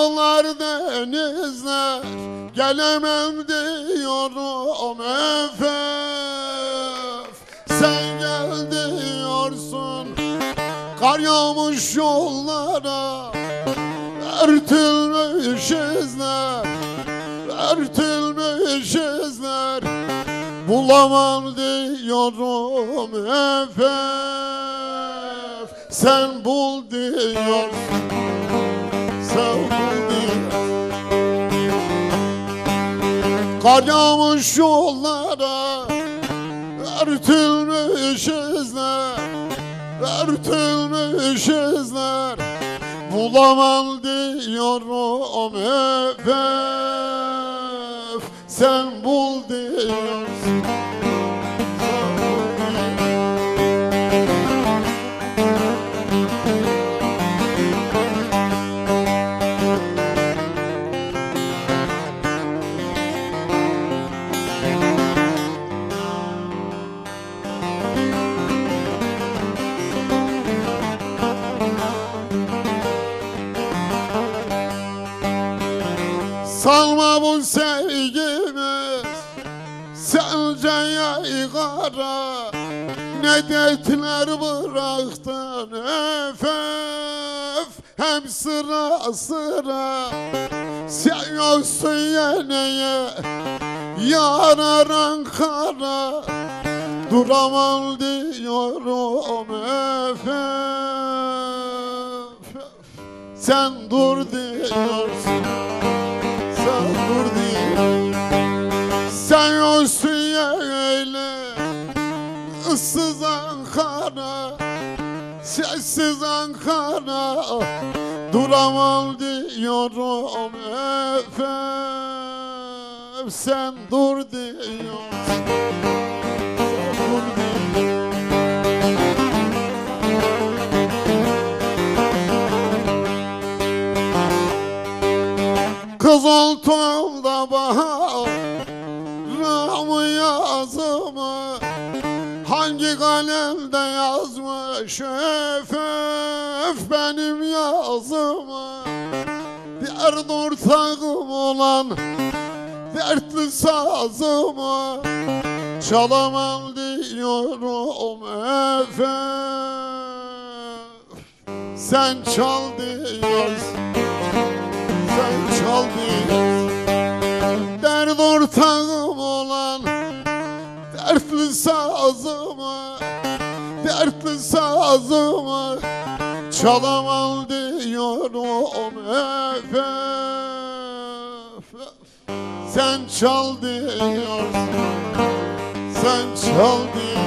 Dağlar denizler gelemem diyorum efef. Sen gel diyorsun, kar yağmış yollara, örtülmüş izler, örtülmüş izler. Bulamam diyorum efef. Sen bul diyorsun, sen bul diyorsun. Kar yağmış yollara, örtülmüş izler, örtülmüş izler. Bulamam diyorum efef. Sen bul diyorsun, sen bul diyorsun. Salma bu sevgimiz sence yaygara, ne dertler bıraktın efef. Hem sıra sıra sen yoksun yeneye, yar Ankara. Duramam diyorum efef. Sen dur diyorsun, sen dur diyorsun. Sen yoksun yeğeyle, ıssız Ankara, sessiz Ankara. Duramam diyorum efef. Sen dur diyorsun, sen dur diyorsun. Kızıltımda baharımı yazımı hangi kalemde yazmış efef benim yazımı. Dert ortağım olan dertli sazımı çalamam diyorum efef. Sen çal diyorsun, sen çal diyorsun. Dert ortağım olan dertli sazımı, dertli sazımı çalamam diyorum efef. Sen çal diyorsun, sen çal diyorsun.